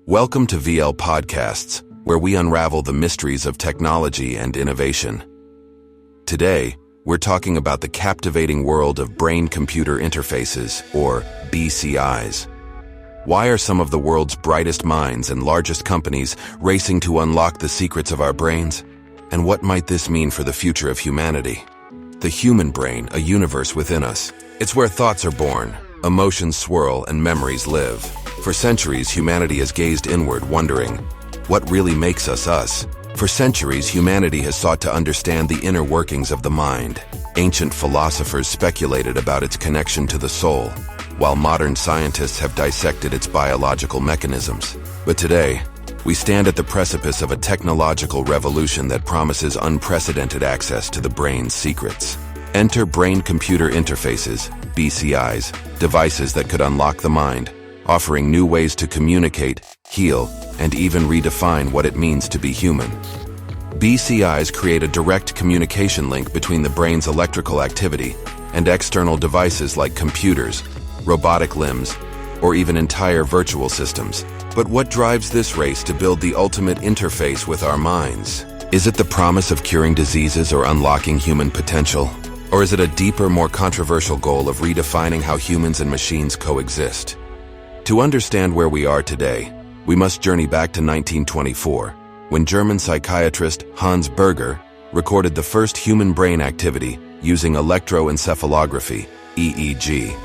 Welcome to VL Podcasts, where we unravel the mysteries of technology and innovation. Today, we're talking about the captivating world of brain-computer interfaces, or BCIs. Why are some of the world's brightest minds and largest companies racing to unlock the secrets of our brains? And what might this mean for the future of humanity? The human brain, a universe within us. It's where thoughts are born, emotions swirl, and memories live. For centuries, humanity has gazed inward, wondering, what really makes us us? For centuries, humanity has sought to understand the inner workings of the mind. Ancient philosophers speculated about its connection to the soul, while modern scientists have dissected its biological mechanisms. But today, we stand at the precipice of a technological revolution that promises unprecedented access to the brain's secrets. Enter brain-computer interfaces, BCIs, devices that could unlock the mind, offering new ways to communicate, heal, and even redefine what it means to be human. BCIs create a direct communication link between the brain's electrical activity and external devices like computers, robotic limbs, or even entire virtual systems. But what drives this race to build the ultimate interface with our minds? Is it the promise of curing diseases or unlocking human potential? Or is it a deeper, more controversial goal of redefining how humans and machines coexist? To understand where we are today, we must journey back to 1924, when German psychiatrist Hans Berger recorded the first human brain activity using electroencephalography, EEG.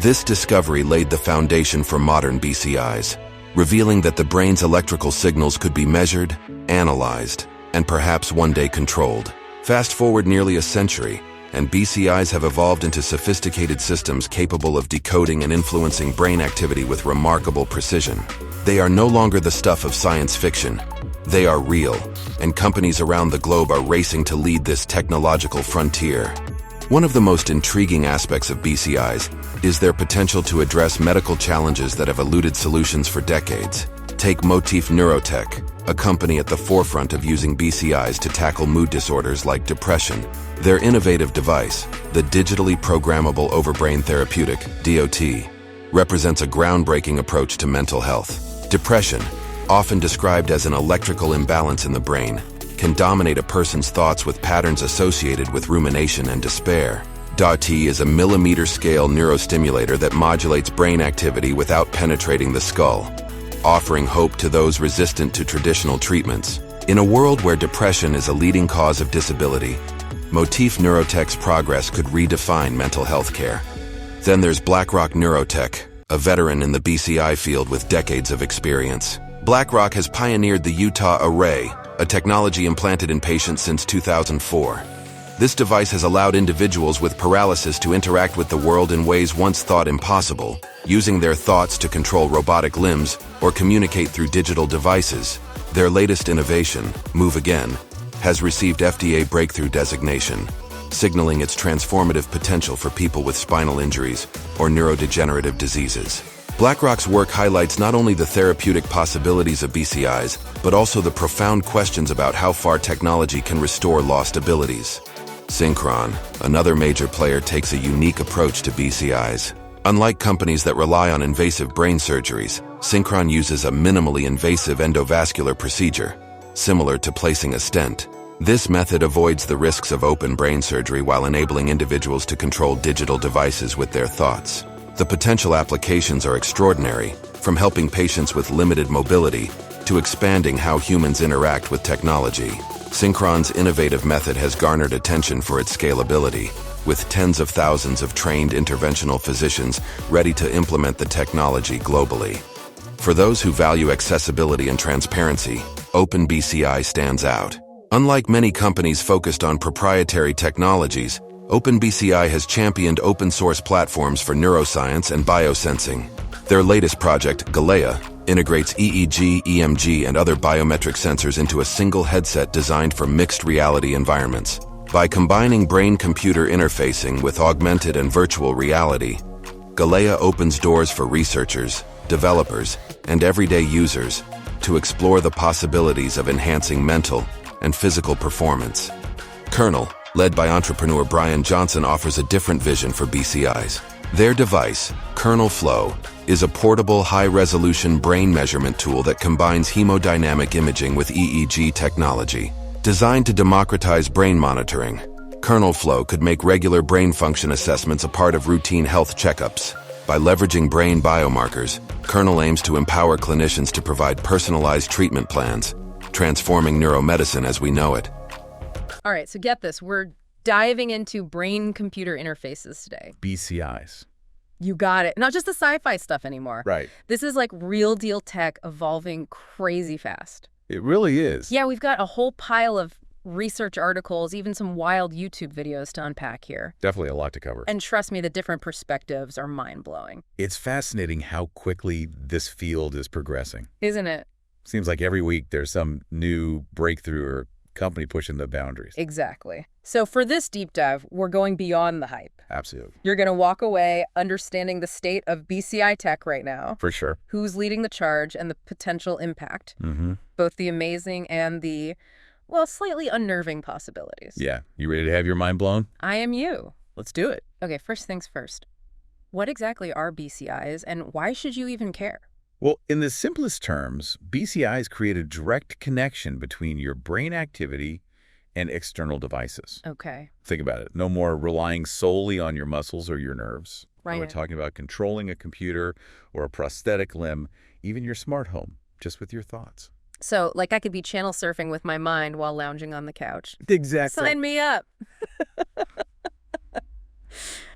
This discovery laid the foundation for modern BCIs, revealing that the brain's electrical signals could be measured, analyzed, and perhaps one day controlled. Fast forward nearly a century, and BCIs have evolved into sophisticated systems capable of decoding and influencing brain activity with remarkable precision. They are no longer the stuff of science fiction. They are real, and companies around the globe are racing to lead this technological frontier. One of the most intriguing aspects of BCIs is their potential to address medical challenges that have eluded solutions for decades. Take Motif Neurotech, a company at the forefront of using BCIs to tackle mood disorders like depression. Their innovative device, the Digitally Programmable Overbrain Therapeutic, DOT, represents a groundbreaking approach to mental health. Depression, often described as an electrical imbalance in the brain, can dominate a person's thoughts with patterns associated with rumination and despair. DOT is a millimeter-scale neurostimulator that modulates brain activity without penetrating the skull, offering hope to those resistant to traditional treatments. In a world where depression is a leading cause of disability, Motif Neurotech's progress could redefine mental health care. Then there's Blackrock Neurotech, a veteran in the BCI field with decades of experience. Blackrock has pioneered the Utah Array, a technology implanted in patients since 2004. This device has allowed individuals with paralysis to interact with the world in ways once thought impossible, using their thoughts to control robotic limbs or communicate through digital devices. Their latest innovation, Move Again, has received FDA breakthrough designation, signaling its transformative potential for people with spinal injuries or neurodegenerative diseases. Blackrock's work highlights not only the therapeutic possibilities of BCIs, but also the profound questions about how far technology can restore lost abilities. Synchron, another major player, takes a unique approach to BCIs. Unlike companies that rely on invasive brain surgeries, Synchron uses a minimally invasive endovascular procedure, similar to placing a stent. This method avoids the risks of open brain surgery while enabling individuals to control digital devices with their thoughts. The potential applications are extraordinary, from helping patients with limited mobility to expanding how humans interact with technology. Synchron's innovative method has garnered attention for its scalability, with tens of thousands of trained interventional physicians ready to implement the technology globally. For those who value accessibility and transparency, OpenBCI stands out. Unlike many companies focused on proprietary technologies, OpenBCI has championed open-source platforms for neuroscience and biosensing. Their latest project, Galea, integrates EEG, EMG, and other biometric sensors into a single headset designed for mixed reality environments. By combining brain-computer interfacing with augmented and virtual reality, Galea opens doors for researchers, developers, and everyday users to explore the possibilities of enhancing mental and physical performance. Kernel, led by entrepreneur Brian Johnson, offers a different vision for BCIs. Their device, Kernel Flow, is a portable, high-resolution brain measurement tool that combines hemodynamic imaging with EEG technology. Designed to democratize brain monitoring, Kernel Flow could make regular brain function assessments a part of routine health checkups. By leveraging brain biomarkers, Kernel aims to empower clinicians to provide personalized treatment plans, transforming neuromedicine as we know it. All right, so get this. We're diving into brain-computer interfaces today. BCIs. You got it. Not just the sci-fi stuff anymore. Right. This is like real-deal tech evolving crazy fast. It really is. Yeah, we've got a whole pile of research articles, even some wild YouTube videos to unpack here. Definitely a lot to cover. And trust me, the different perspectives are mind-blowing. It's fascinating how quickly this field is progressing. Isn't it? Seems like every week there's some new breakthrough or company pushing the boundaries. Exactly. So for this deep dive, we're going beyond the hype. Absolutely. You're going to walk away understanding the state of BCI tech right now. For sure. Who's leading the charge and the potential impact. Mm-hmm. Both the amazing and the, well, slightly unnerving possibilities. Yeah. You ready to have your mind blown? I am you. Let's do it. Okay, first things first. What exactly are BCIs and why should you even care? Well, in the simplest terms, BCIs create a direct connection between your brain activity and external devices. Okay. Think about it. No more relying solely on your muscles or your nerves. Right. We're talking about controlling a computer or a prosthetic limb, even your smart home, just with your thoughts. So, like I could be channel surfing with my mind while lounging on the couch. Exactly. Sign me up.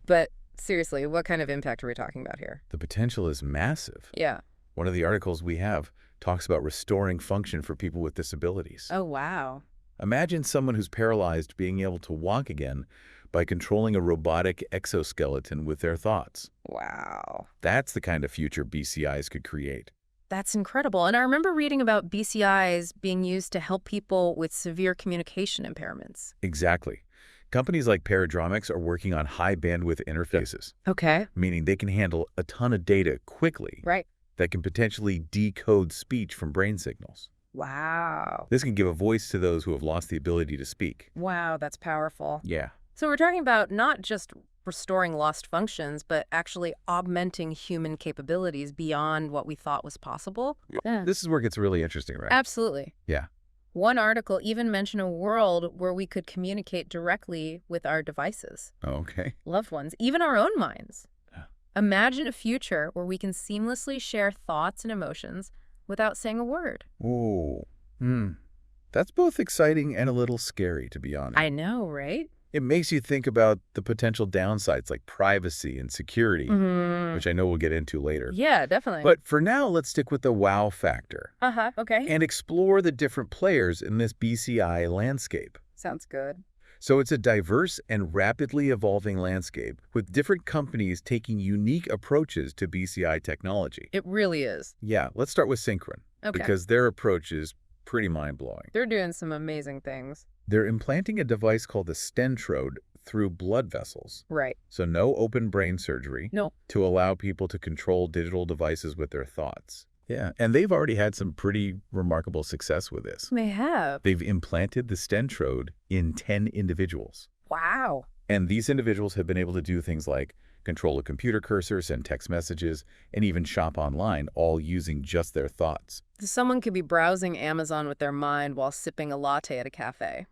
But seriously, what kind of impact are we talking about here? The potential is massive. Yeah. One of the articles we have talks about restoring function for people with disabilities. Oh, wow. Imagine someone who's paralyzed being able to walk again by controlling a robotic exoskeleton with their thoughts. Wow. That's the kind of future BCIs could create. That's incredible. And I remember reading about BCIs being used to help people with severe communication impairments. Exactly. Companies like Paradromics are working on high-bandwidth interfaces. Okay. Meaning they can handle a ton of data quickly. Right. That can potentially decode speech from brain signals. Wow. This can give a voice to those who have lost the ability to speak. Wow, that's powerful. Yeah. So we're talking about not just restoring lost functions, but actually augmenting human capabilities beyond what we thought was possible. Yeah. This is where it gets really interesting, right? Absolutely. Yeah. One article even mentioned a world where we could communicate directly with our devices. Okay. Loved ones, even our own minds. Yeah. Imagine a future where we can seamlessly share thoughts and emotions without saying a word. Ooh. That's both exciting and a little scary, to be honest. I know, right? It makes you think about the potential downsides like privacy and security, which I know we'll get into later. Yeah, definitely. But for now, let's stick with the wow factor. Okay. And explore the different players in this BCI landscape. Sounds good. So it's a diverse and rapidly evolving landscape with different companies taking unique approaches to BCI technology. It really is. Yeah, let's start with Synchron, Okay. because their approach is pretty mind-blowing. They're doing some amazing things. They're implanting a device called the stentrode through blood vessels. Right. So no open brain surgery. No. To allow people to control digital devices with their thoughts. Yeah, and they've already had some pretty remarkable success with this. They have. They've implanted the stentrode in 10 individuals. Wow. And these individuals have been able to do things like control a computer cursor, send text messages, and even shop online, all using just their thoughts. Someone could be browsing Amazon with their mind while sipping a latte at a cafe.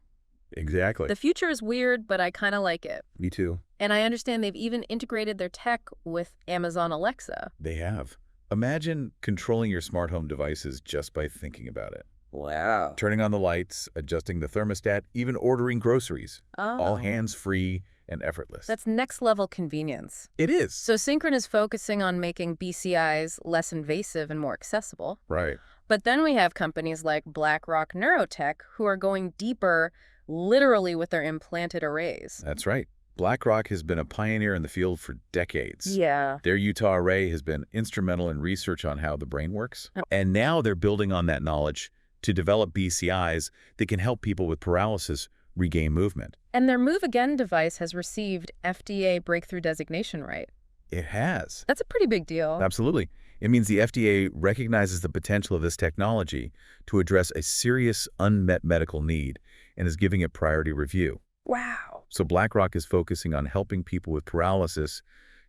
Exactly. The future is weird, but I kind of like it. Me too. And I understand they've even integrated their tech with Amazon Alexa. They have. Imagine controlling your smart home devices just by thinking about it. Wow. Turning on the lights, adjusting the thermostat, even ordering groceries. Oh. All hands-free and effortless. That's next level convenience. It is. So Synchron is focusing on making BCIs less invasive and more accessible. Right. But then we have companies like Blackrock Neurotech who are going deeper literally with their implanted arrays. That's right. Blackrock has been a pioneer in the field for decades. Yeah. Their Utah array has been instrumental in research on how the brain works. And now they're building on that knowledge to develop BCIs that can help people with paralysis regain movement. And their Move Again device has received FDA breakthrough designation, right? It has. That's a pretty big deal. Absolutely. It means the FDA recognizes the potential of this technology to address a serious unmet medical need and is giving it priority review. Wow. So Blackrock is focusing on helping people with paralysis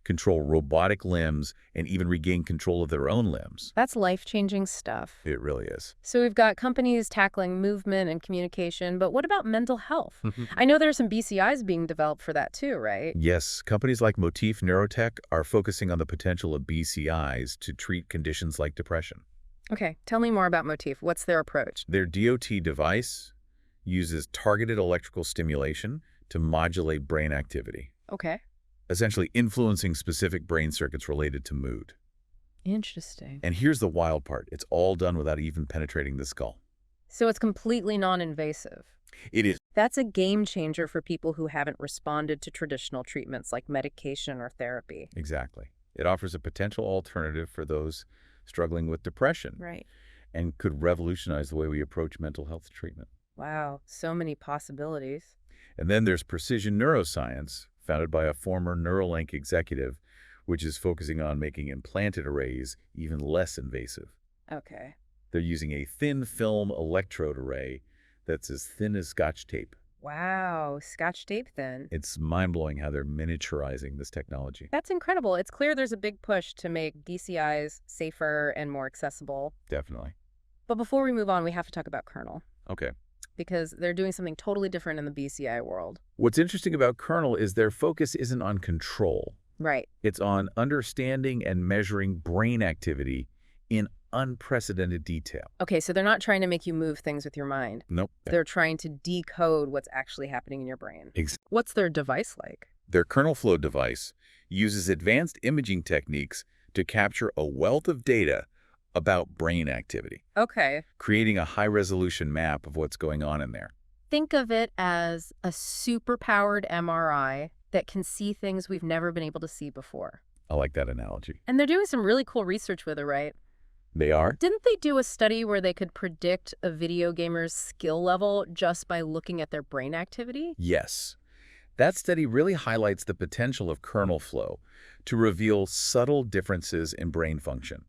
control robotic limbs and even regain control of their own limbs. That's life-changing stuff. It really is. So we've got companies tackling movement and communication, but what about mental health? I know there are some BCIs being developed for that too, right? Yes, companies like Motif Neurotech are focusing on the potential of BCIs to treat conditions like depression. Okay, tell me more about Motif. What's their approach? Their DOT device uses targeted electrical stimulation to modulate brain activity, Okay. essentially influencing specific brain circuits related to mood. Interesting. And here's the wild part. It's all done without even penetrating the skull. So it's completely non-invasive. It is. That's a game changer for people who haven't responded to traditional treatments like medication or therapy. Exactly. It offers a potential alternative for those struggling with depression. Right. And could revolutionize the way we approach mental health treatment. Wow, so many possibilities. And then there's Precision Neuroscience, founded by a former Neuralink executive, which is focusing on making implanted arrays even less invasive. Okay. They're using a thin film electrode array that's as thin as Scotch tape. Wow, Scotch tape then. It's mind-blowing how they're miniaturizing this technology. That's incredible. It's clear there's a big push to make BCIs safer and more accessible. Definitely. But before we move on, we have to talk about Kernel, Okay. because they're doing something totally different in the BCI world. What's interesting about Kernel is their focus isn't on control. Right. It's on understanding and measuring brain activity in unprecedented detail. Okay, so they're not trying to make you move things with your mind. Nope. They're trying to decode what's actually happening in your brain. What's their device like? Their kernel flow device uses advanced imaging techniques to capture a wealth of data about brain activity, Okay. creating a high-resolution map of what's going on in there. Think of it as a super-powered MRI that can see things we've never been able to see before. I like that analogy. And they're doing some really cool research with it, right? They are? Didn't they do a study where they could predict a video gamer's skill level just by looking at their brain activity? Yes. That study really highlights the potential of kernel flow to reveal subtle differences in brain function.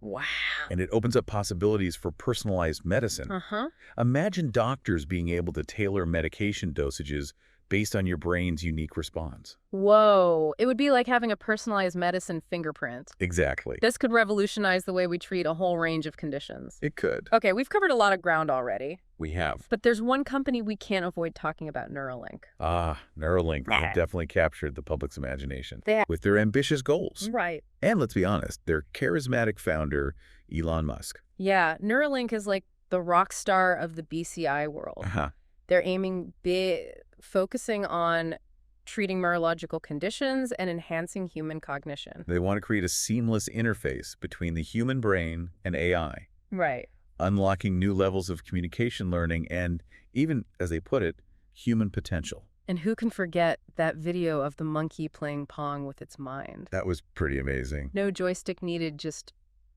Wow. And it opens up possibilities for personalized medicine. Uh-huh. Imagine doctors being able to tailor medication dosages based on your brain's unique response. Whoa. It would be like having a personalized medicine fingerprint. Exactly. This could revolutionize the way we treat a whole range of conditions. It could. Okay, we've covered a lot of ground already. We have. But there's one company we can't avoid talking about, Neuralink. Ah, Neuralink have definitely captured the public's imagination They have. with their ambitious goals. Right. And let's be honest, their charismatic founder, Elon Musk. Yeah, Neuralink is like the rock star of the BCI world. Uh-huh. They're aiming big, focusing on treating neurological conditions and enhancing human cognition. They want to create a seamless interface between the human brain and AI, Right. unlocking new levels of communication learning and, even, as they put it, human potential. And who can forget that video of the monkey playing Pong with its mind? That was pretty amazing. No joystick needed, just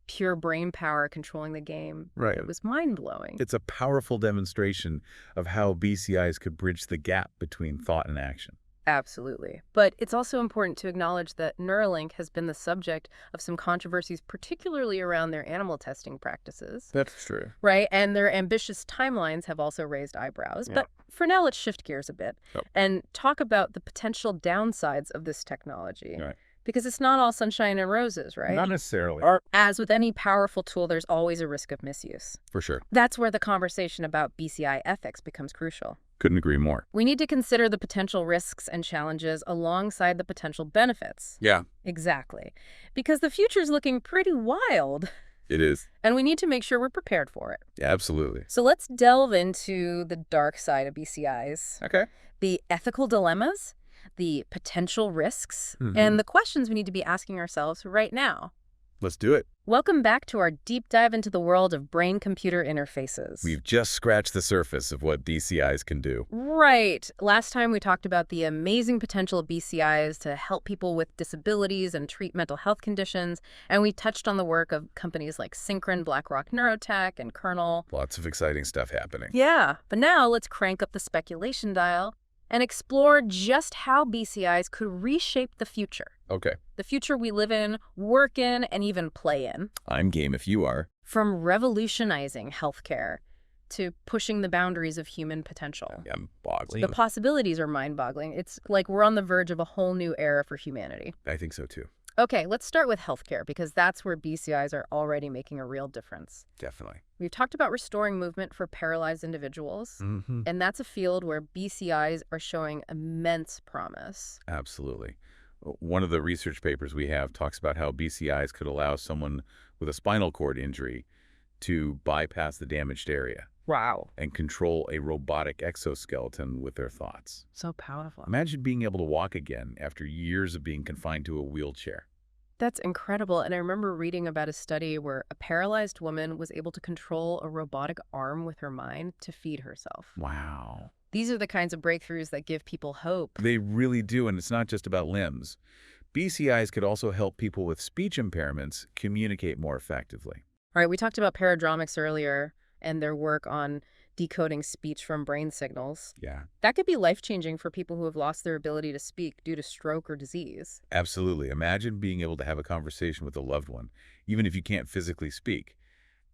pure brain power controlling the game. Right. It was mind-blowing. It's a powerful demonstration of how BCIs could bridge the gap between thought and action. Absolutely. But it's also important to acknowledge that Neuralink has been the subject of some controversies, particularly around their animal testing practices. That's true. Right? And their ambitious timelines have also raised eyebrows. Yeah. But for now, let's shift gears a bit Yep. and talk about the potential downsides of this technology. Right. Because it's not all sunshine and roses, right? Not necessarily. As with any powerful tool, there's always a risk of misuse. For sure. That's where the conversation about BCI ethics becomes crucial. Couldn't agree more. We need to consider the potential risks and challenges alongside the potential benefits. Yeah, Exactly. Because the future's looking pretty wild, it is. and we need to make sure we're prepared for it. Absolutely. So let's delve into the dark side of BCIs, Okay. the ethical dilemmas, the potential risks, and the questions we need to be asking ourselves right now. Let's do it. Welcome back to our deep dive into the world of brain-computer interfaces. We've just scratched the surface of what BCIs can do. Right. Last time we talked about the amazing potential of BCIs to help people with disabilities and treat mental health conditions, and we touched on the work of companies like Synchron, Blackrock Neurotech, and Kernel. Lots of exciting stuff happening. Yeah, but now let's crank up the speculation dial and explore just how BCIs could reshape the future. Okay. The future we live in, work in, and even play in. I'm game if you are. From revolutionizing healthcare to pushing the boundaries of human potential. Yeah, boggling. The possibilities are mind-boggling. It's like we're on the verge of a whole new era for humanity. I think so, too. Okay, let's start with healthcare, because that's where BCIs are already making a real difference. Definitely. We've talked about restoring movement for paralyzed individuals, and that's a field where BCIs are showing immense promise. Absolutely. One of the research papers we have talks about how BCIs could allow someone with a spinal cord injury to bypass the damaged area. Wow. And control a robotic exoskeleton with their thoughts. So powerful. Imagine being able to walk again after years of being confined to a wheelchair. That's incredible. And I remember reading about a study where a paralyzed woman was able to control a robotic arm with her mind to feed herself. Wow. These are the kinds of breakthroughs that give people hope. They really do, and it's not just about limbs. BCIs could also help people with speech impairments communicate more effectively. All right, we talked about paradromics earlier and their work on decoding speech from brain signals. Yeah. That could be life-changing for people who have lost their ability to speak due to stroke or disease. Absolutely. Imagine being able to have a conversation with a loved one, even if you can't physically speak.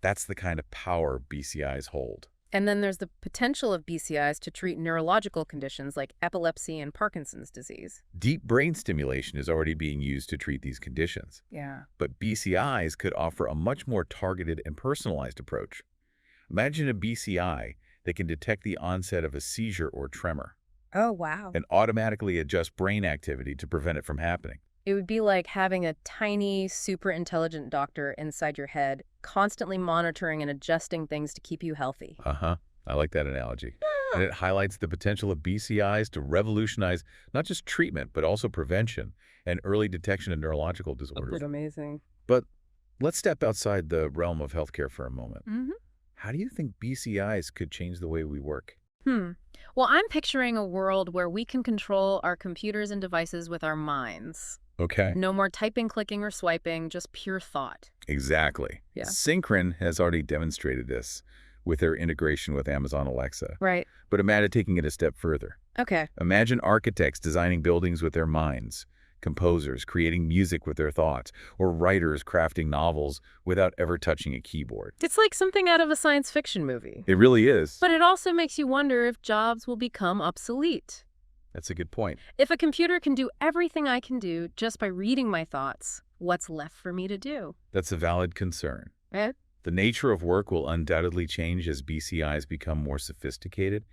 That's the kind of power BCIs hold. And then there's the potential of BCIs to treat neurological conditions like epilepsy and Parkinson's disease. Deep brain stimulation is already being used to treat these conditions. Yeah. But BCIs could offer a much more targeted and personalized approach. Imagine a BCI that can detect the onset of a seizure or tremor. Oh, wow. And automatically adjust brain activity to prevent it from happening. It would be like having a tiny, super intelligent doctor inside your head, constantly monitoring and adjusting things to keep you healthy. I like that analogy. And it highlights the potential of BCIs to revolutionize not just treatment, but also prevention and early detection of neurological disorders. That's amazing. But let's step outside the realm of healthcare for a moment. How do you think BCIs could change the way we work? Well, I'm picturing a world where we can control our computers and devices with our minds. Okay. No more typing, clicking, or swiping, just pure thought. Exactly. Yeah. Synchron has already demonstrated this with their integration with Amazon Alexa. Right. But imagine taking it a step further. Okay. Imagine architects designing buildings with their minds, composers creating music with their thoughts, or writers crafting novels without ever touching a keyboard. It's like something out of a science fiction movie. It really is. But it also makes you wonder if jobs will become obsolete. That's a good point. If a computer can do everything I can do just by reading my thoughts, what's left for me to do? That's a valid concern. Eh? The nature of work will undoubtedly change as BCIs become more sophisticated,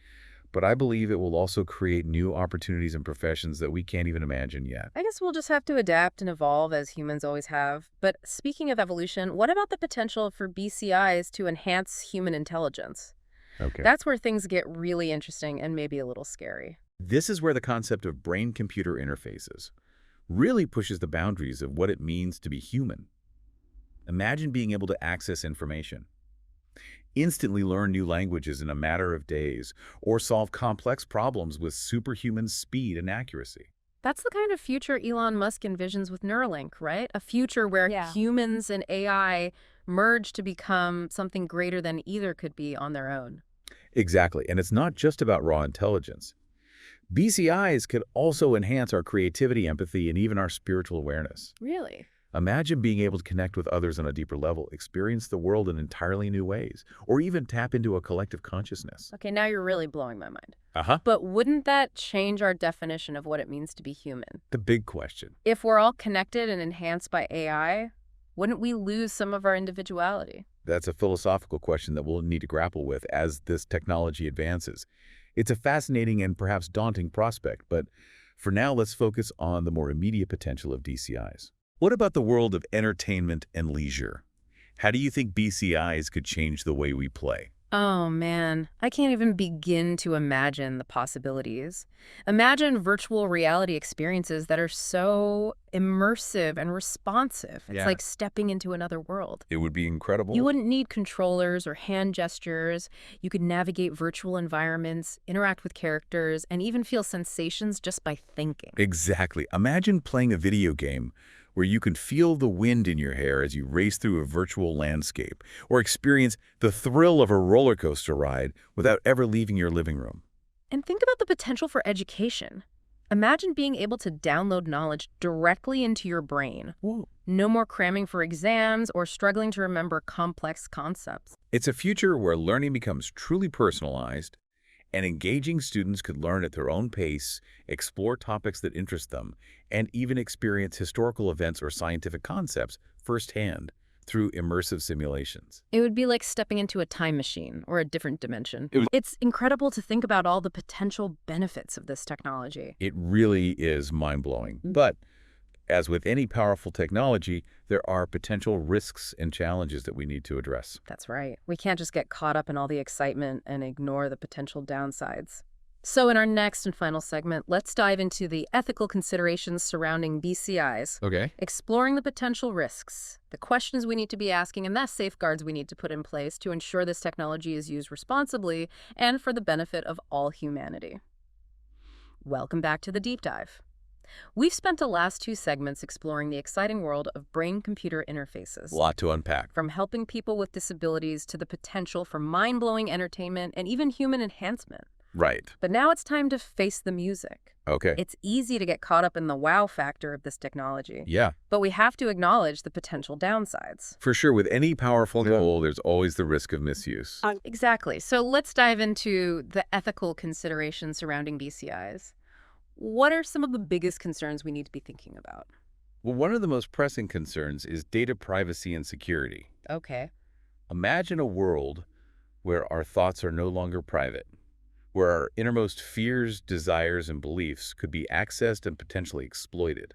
but I believe it will also create new opportunities and professions that we can't even imagine yet. I guess we'll just have to adapt and evolve as humans always have. But speaking of evolution, what about the potential for BCIs to enhance human intelligence? Okay. That's where things get really interesting and maybe a little scary. This is where the concept of brain-computer interfaces really pushes the boundaries of what it means to be human. Imagine being able to access information, instantly learn new languages in a matter of days, or solve complex problems with superhuman speed and accuracy. That's the kind of future Elon Musk envisions with Neuralink, right? A future where humans and AI merge to become something greater than either could be on their own. Exactly, and it's not just about raw intelligence. BCIs could also enhance our creativity, empathy, and even our spiritual awareness. Really? Imagine being able to connect with others on a deeper level, experience the world in entirely new ways, or even tap into a collective consciousness. Okay, now you're really blowing my mind. Uh-huh. But wouldn't that change our definition of what it means to be human? The big question. If we're all connected and enhanced by AI, wouldn't we lose some of our individuality? That's a philosophical question that we'll need to grapple with as this technology advances. It's a fascinating and perhaps daunting prospect, but for now, let's focus on the more immediate potential of BCIs. What about the world of entertainment and leisure? How do you think BCIs could change the way we play? Oh, man. I can't even begin to imagine the possibilities. Imagine virtual reality experiences that are so immersive and responsive. It's like stepping into another world. It would be incredible. You wouldn't need controllers or hand gestures. You could navigate virtual environments, interact with characters, and even feel sensations just by thinking. Exactly. Imagine playing a video game where you can feel the wind in your hair as you race through a virtual landscape, or experience the thrill of a roller coaster ride without ever leaving your living room. And think about the potential for education. Imagine being able to download knowledge directly into your brain. Whoa. No more cramming for exams or struggling to remember complex concepts. It's a future where learning becomes truly personalized, and engaging students could learn at their own pace, explore topics that interest them, and even experience historical events or scientific concepts firsthand through immersive simulations. It would be like stepping into a time machine or a different dimension. It's incredible to think about all the potential benefits of this technology. It really is mind-blowing. But as with any powerful technology, there are potential risks and challenges that we need to address. That's right. We can't just get caught up in all the excitement and ignore the potential downsides. So in our next and final segment, let's dive into the ethical considerations surrounding BCIs, Okay. exploring the potential risks, the questions we need to be asking, and the safeguards we need to put in place to ensure this technology is used responsibly and for the benefit of all humanity. Welcome back to the Deep Dive. We've spent the last two segments exploring the exciting world of brain-computer interfaces. A lot to unpack. From helping people with disabilities to the potential for mind-blowing entertainment and even human enhancement. Right. But now it's time to face the music. Okay. It's easy to get caught up in the wow factor of this technology. Yeah. But we have to acknowledge the potential downsides. For sure, with any powerful tool, there's always the risk of misuse. Exactly. So let's dive into the ethical considerations surrounding BCIs. What are some of the biggest concerns we need to be thinking about? Well, one of the most pressing concerns is data privacy and security. Okay. Imagine a world where our thoughts are no longer private, where our innermost fears, desires, and beliefs could be accessed and potentially exploited.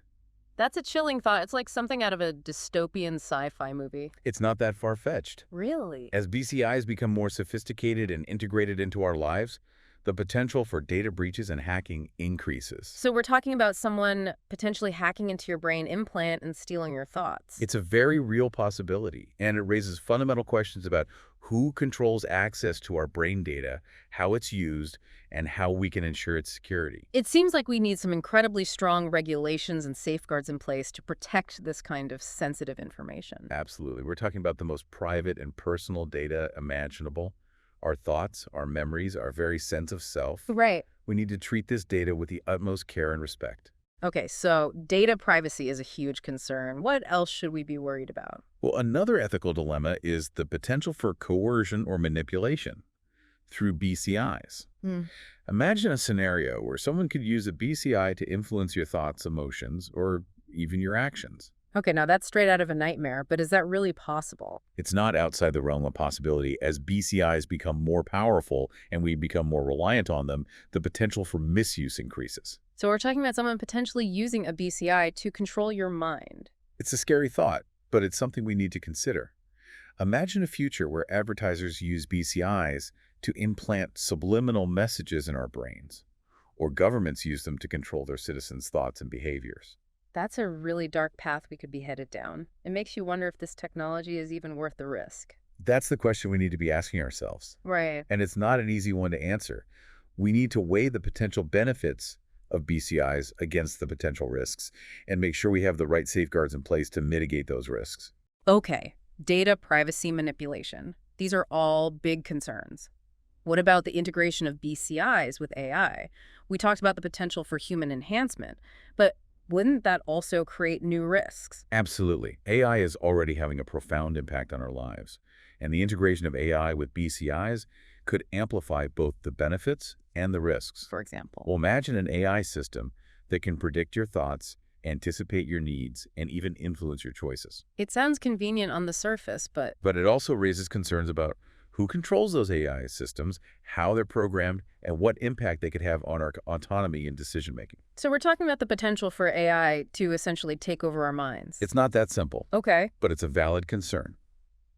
That's a chilling thought. It's like something out of a dystopian sci-fi movie. It's not that far-fetched. Really? As BCIs become more sophisticated and integrated into our lives, the potential for data breaches and hacking increases. So we're talking about someone potentially hacking into your brain implant and stealing your thoughts. It's a very real possibility, and it raises fundamental questions about who controls access to our brain data, how it's used, and how we can ensure its security. It seems like we need some incredibly strong regulations and safeguards in place to protect this kind of sensitive information. Absolutely. We're talking about the most private and personal data imaginable. Our thoughts, our memories, our very sense of self. Right. We need to treat this data with the utmost care and respect. Okay, so data privacy is a huge concern. What else should we be worried about? Well, another ethical dilemma is the potential for coercion or manipulation through BCIs. Imagine a scenario where someone could use a BCI to influence your thoughts, emotions, or even your actions. Okay, now that's straight out of a nightmare, but is that really possible? It's not outside the realm of possibility. As BCIs become more powerful and we become more reliant on them, the potential for misuse increases. So we're talking about someone potentially using a BCI to control your mind. It's a scary thought, but it's something we need to consider. Imagine a future where advertisers use BCIs to implant subliminal messages in our brains, or governments use them to control their citizens' thoughts and behaviors. That's a really dark path we could be headed down. It makes you wonder if this technology is even worth the risk. That's the question we need to be asking ourselves. Right. And it's not an easy one to answer. We need to weigh the potential benefits of BCIs against the potential risks and make sure we have the right safeguards in place to mitigate those risks. Okay, data privacy manipulation. These are all big concerns. What about the integration of BCIs with AI? We talked about the potential for human enhancement, but wouldn't that also create new risks? Absolutely. AI is already having a profound impact on our lives, and the integration of AI with BCIs could amplify both the benefits and the risks. For example. Well, imagine an AI system that can predict your thoughts, anticipate your needs, and even influence your choices. It sounds convenient on the surface, but it also raises concerns about who controls those AI systems, how they're programmed, and what impact they could have on our autonomy and decision-making. So we're talking about the potential for AI to essentially take over our minds. It's not that simple, Okay. but it's a valid concern.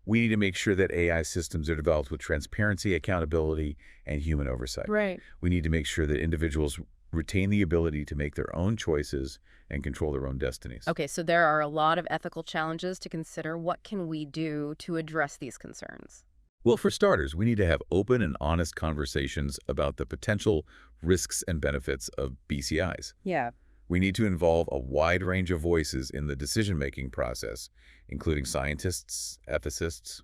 We need to make sure that AI systems are developed with transparency, accountability, and human oversight. Right. We need to make sure that individuals retain the ability to make their own choices and control their own destinies. Okay, so there are a lot of ethical challenges to consider. What can we do to address these concerns? Well, for starters, we need to have open and honest conversations about the potential risks and benefits of BCIs. Yeah. We need to involve a wide range of voices in the decision-making process, including scientists, ethicists,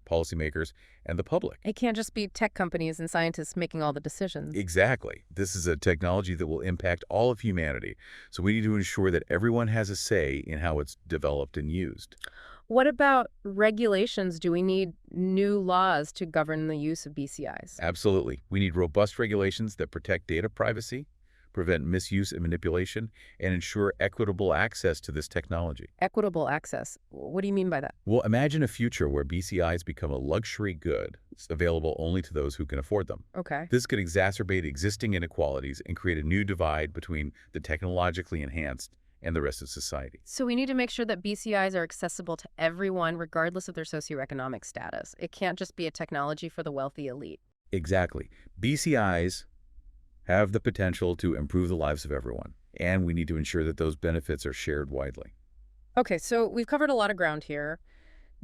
policymakers, and the public. It can't just be tech companies and scientists making all the decisions. Exactly. This is a technology that will impact all of humanity, so we need to ensure that everyone has a say in how it's developed and used. What about regulations? Do we need new laws to govern the use of BCIs? Absolutely. We need robust regulations that protect data privacy, prevent misuse and manipulation, and ensure equitable access to this technology. Equitable access. What do you mean by that? Well, imagine a future where BCIs become a luxury good, available only to those who can afford them. Okay. This could exacerbate existing inequalities and create a new divide between the technologically enhanced and the rest of society. So we need to make sure that BCIs are accessible to everyone, regardless of their socioeconomic status. It can't just be a technology for the wealthy elite. Exactly. BCIs have the potential to improve the lives of everyone, and we need to ensure that those benefits are shared widely. Okay, so we've covered a lot of ground here.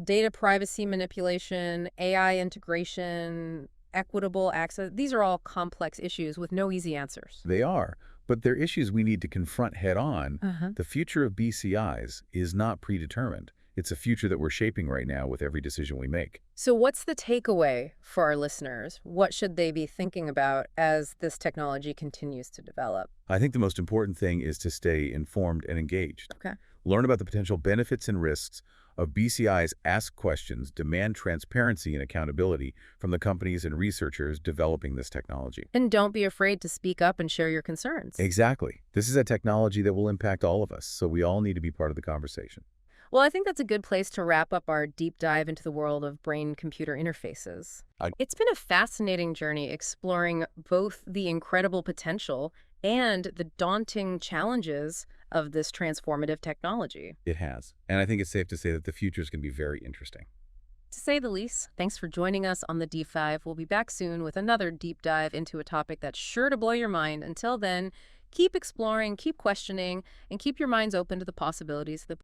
Data privacy manipulation, AI integration, equitable access. These are all complex issues with no easy answers. They are, but they're issues we need to confront head-on. The future of BCIs is not predetermined. It's a future that we're shaping right now with every decision we make. So what's the takeaway for our listeners? What should they be thinking about as this technology continues to develop? I think the most important thing is to stay informed and engaged. Okay. Learn about the potential benefits and risks of BCIs, ask questions, demand transparency and accountability from the companies and researchers developing this technology. And don't be afraid to speak up and share your concerns. Exactly. This is a technology that will impact all of us, so we all need to be part of the conversation. Well, I think that's a good place to wrap up our deep dive into the world of brain-computer interfaces. It's been a fascinating journey exploring both the incredible potential and the daunting challenges of this transformative technology. It has. And I think it's safe to say that the future is going to be very interesting. To say the least, thanks for joining us on the Deep Dive. We'll be back soon with another deep dive into a topic that's sure to blow your mind. Until then, keep exploring, keep questioning, and keep your minds open to the possibilities that